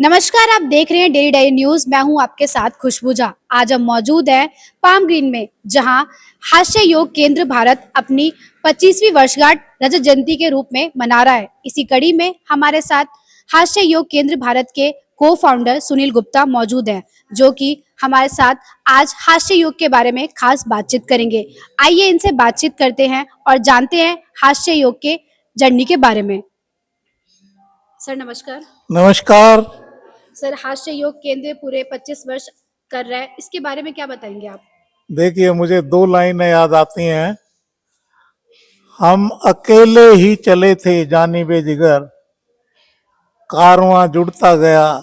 नमस्कार, आप देख रहे हैं डेली डायरी न्यूज। मैं हूं आपके साथ खुशबू झा। आज हम मौजूद हैं पाम ग्रीन में, जहां हास्य योग केंद्र भारत अपनी 25वीं वर्षगांठ रजत जयंती के रूप में मना रहा है। इसी कड़ी में हमारे साथ हास्य योग केंद्र भारत के को फाउंडर सुनील गुप्ता मौजूद हैं, जो कि हमारे साथ आज हास्य योग के बारे में खास बातचीत करेंगे। आइए इनसे बातचीत करते हैं और जानते हैं हास्य योग के जर्नी के बारे में। सर नमस्कार। नमस्कार। सर, हास्य योग केंद्र पूरे 25 वर्ष कर रहा है, इसके बारे में क्या बताएंगे आप? देखिए, मुझे दो लाइनें याद आती हैं। हम अकेले ही चले थे जानिबे जिगर, कारवां जुड़ता गया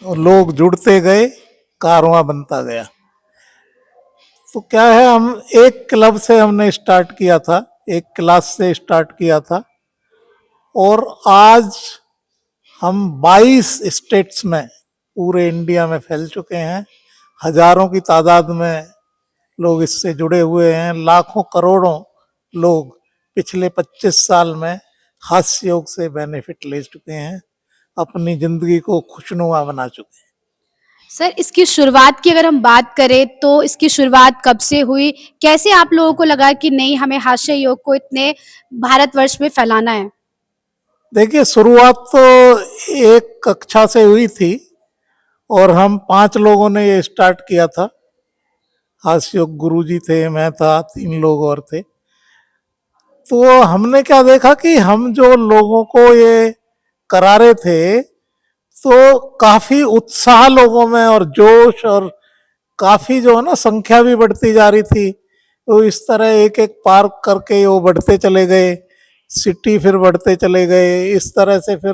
और लोग जुड़ते गए, कारवां बनता गया। तो क्या है, हम एक क्लब से हमने स्टार्ट किया था, एक क्लास से स्टार्ट किया था, और आज हम 22 स्टेट्स में पूरे इंडिया में फैल चुके हैं। हजारों की तादाद में लोग इससे जुड़े हुए हैं। लाखों करोड़ों लोग पिछले 25 साल में हास्य योग से बेनिफिट ले चुके हैं, अपनी जिंदगी को खुशनुमा बना चुके हैं। सर, इसकी शुरुआत की अगर हम बात करें तो इसकी शुरुआत कब से हुई? कैसे आप लोगों को लगा कि नहीं, हमें हास्य योग को इतने भारतवर्ष में फैलाना है? देखिए, शुरुआत तो एक कक्षा से हुई थी और हम 5 लोगों ने ये स्टार्ट किया था। हास्य योग गुरुजी थे, मैं था, 3 लोग और थे। तो हमने क्या देखा कि हम जो लोगों को ये करा रहे थे, तो काफी उत्साह लोगों में और जोश, और काफी जो है ना संख्या भी बढ़ती जा रही थी। तो इस तरह एक एक पार्क करके वो बढ़ते चले गए, सिटी फिर बढ़ते चले गए, इस तरह से फिर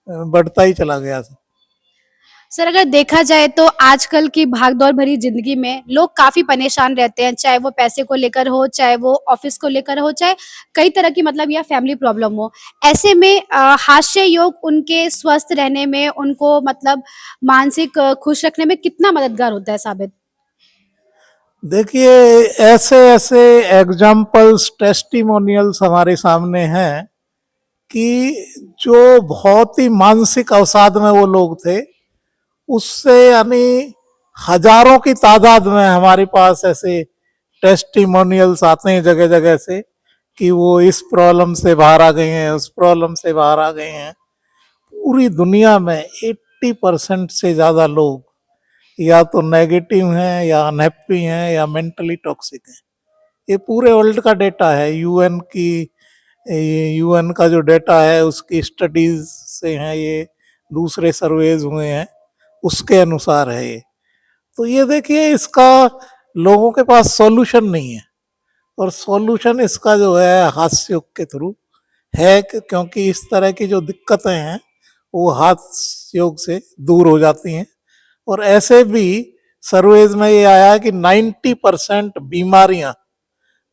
बढ़ता ही चला गया। सर, अगर देखा जाए तो आजकल की भागदौड़ भरी जिंदगी में लोग काफी परेशान रहते हैं, चाहे वो पैसे को लेकर हो, चाहे वो ऑफिस को लेकर हो, चाहे कई तरह की मतलब या फैमिली प्रॉब्लम हो। ऐसे में हास्य योग उनके स्वस्थ रहने में, उनको मतलब मानसिक खुश रखने में कितना मददगार होता है साबित? देखिए, ऐसे ऐसे एग्जाम्पल्स, टेस्टिमोनियल्स हमारे सामने हैं कि जो बहुत ही मानसिक अवसाद में वो लोग थे, उससे यानी हजारों की तादाद में हमारे पास ऐसे टेस्टिमोनियल्स आते हैं जगह जगह से कि वो इस प्रॉब्लम से बाहर आ गए हैं, उस प्रॉब्लम से बाहर आ गए हैं। पूरी दुनिया में 80% से ज़्यादा लोग या तो नेगेटिव हैं, या अनहैप्पी हैं, या मेंटली टॉक्सिक हैं। ये पूरे वर्ल्ड का डेटा है, यूएन का जो डेटा है उसकी स्टडीज से है, ये दूसरे सर्वेज हुए हैं उसके अनुसार है ये। तो ये देखिए, इसका लोगों के पास सॉल्यूशन नहीं है, और सॉल्यूशन इसका जो है हास्य योग के थ्रू है, क्योंकि इस तरह की जो दिक्कतें हैं वो हास्य योग से दूर हो जाती हैं। और ऐसे भी सर्वेज में ये आया है कि 90% बीमारियां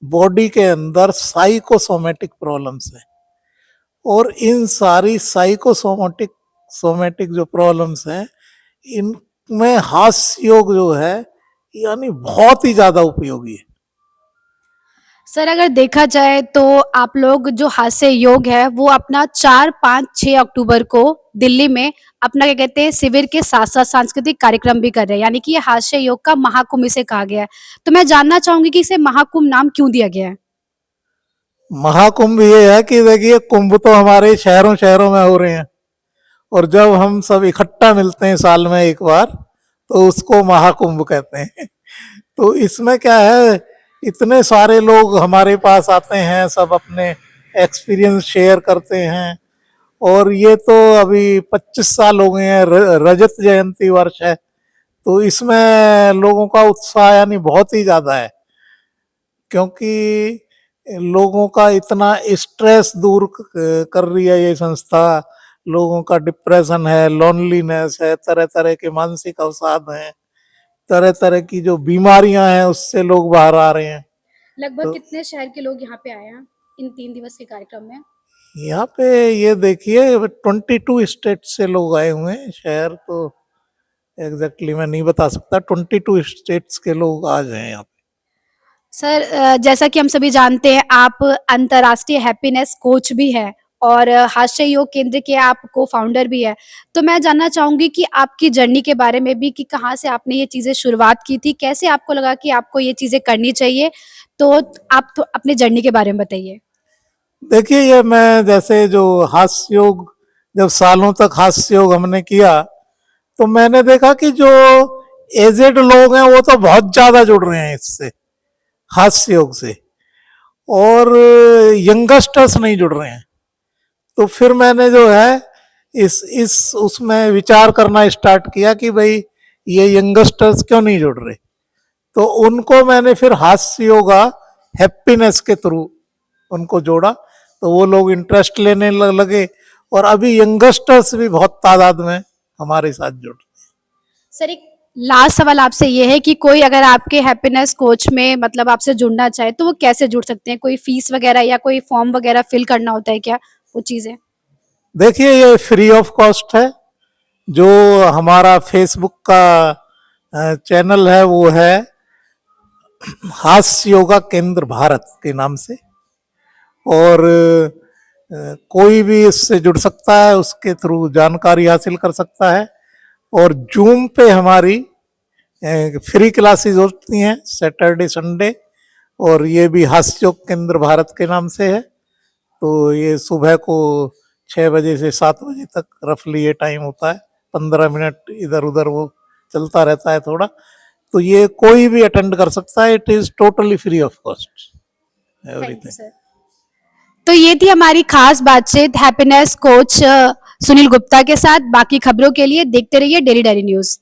बॉडी के अंदर साइकोसोमेटिक प्रॉब्लम्स हैं, और इन सारी साइकोसोमेटिक सोमेटिक जो प्रॉब्लम्स हैं, इनमें हास्य योग जो है यानी बहुत ही ज्यादा उपयोगी है। सर, अगर देखा जाए तो आप लोग जो हास्य योग है वो अपना 4, 5, 6 अक्टूबर को दिल्ली में अपना क्या कहते हैं शिविर के साथ साथ सांस्कृतिक कार्यक्रम भी कर रहे हैं, यानी कि ये हास्य योग का महाकुंभ इसे कहा गया है। तो मैं जानना चाहूंगी कि इसे महाकुंभ नाम क्यों दिया गया है? महाकुंभ ये है कि देखिए, कुंभ तो हमारे शहरों शहरों में हो रहे हैं, और जब हम सब इकट्ठा मिलते हैं साल में एक बार, तो उसको महाकुंभ कहते हैं। तो इसमें क्या है, इतने सारे लोग हमारे पास आते हैं, सब अपने एक्सपीरियंस शेयर करते हैं। और ये तो अभी 25 साल हो गए हैं, रजत जयंती वर्ष है, तो इसमें लोगों का उत्साह यानी बहुत ही ज़्यादा है, क्योंकि लोगों का इतना स्ट्रेस दूर कर रही है ये संस्था। लोगों का डिप्रेशन है, लोनलीनेस है, तरह तरह के मानसिक अवसाद हैं, तरह तरह की जो बीमारियां हैं उससे लोग बाहर आ रहे हैं। लगभग तो कितने शहर के लोग यहाँ पे आए हैं इन 3 दिवस के कार्यक्रम में? यहाँ पे ये देखिए, 22 स्टेट से लोग आए हुए हैं। शहर तो एग्जैक्टली मैं नहीं बता सकता, 22 स्टेट्स के लोग आज हैं यहाँ पे। सर, जैसा कि हम सभी जानते हैं, आप अंतर्राष्ट्रीय हैप्पीनेस कोच भी है, और हास्य योग केंद्र के आप को फाउंडर भी है। तो मैं जानना चाहूंगी कि आपकी जर्नी के बारे में भी, कि कहाँ से आपने ये चीजें शुरुआत की थी, कैसे आपको लगा कि आपको ये चीजें करनी चाहिए। तो आप तो अपनी जर्नी के बारे में बताइए। देखिए, ये मैं जैसे जो हास्य योग, जब सालों तक हास्य योग हमने किया, तो मैंने देखा कि जो एजेड लोग हैं वो तो बहुत ज्यादा जुड़ रहे हैं इससे, हास्य योग से, और यंगस्टर्स नहीं जुड़ रहे हैं। तो फिर मैंने जो है इस उसमें विचार करना स्टार्ट किया कि भाई ये यंगस्टर्स क्यों नहीं जुड़ रहे। तो उनको मैंने फिर हास्य योगा हैप्पीनेस के थ्रू उनको जोड़ा, तो वो लोग इंटरेस्ट लेने लगे, और अभी यंगस्टर्स भी बहुत तादाद में हमारे साथ जुड़। सर, एक लास्ट सवाल आपसे ये है कि कोई अगर आपके हैप्पीनेस कोच में मतलब आपसे जुड़ना चाहे तो वो कैसे जुड़ सकते हैं? कोई फीस वगैरह या कोई फॉर्म वगैरह फिल करना होता है क्या, वो चीजें? देखिए, ये फ्री ऑफ कॉस्ट है। जो हमारा फेसबुक का चैनल है वो है हास्य योगा केंद्र भारत के नाम से, और कोई भी इससे जुड़ सकता है, उसके थ्रू जानकारी हासिल कर सकता है। और जूम पे हमारी फ्री क्लासेस होती हैं सैटरडे संडे, और ये भी हास्य योग केंद्र भारत के नाम से है। तो ये सुबह को 6 बजे से 7 बजे तक रफली ये टाइम होता है, 15 मिनट इधर उधर वो चलता रहता है थोड़ा। तो ये कोई भी अटेंड कर सकता है, it is totally free of cost thank you everything. Sir. तो ये थी हमारी खास बातचीत हैप्पीनेस कोच सुनील गुप्ता के साथ। बाकी खबरों के लिए देखते रहिए डेली डायरी न्यूज।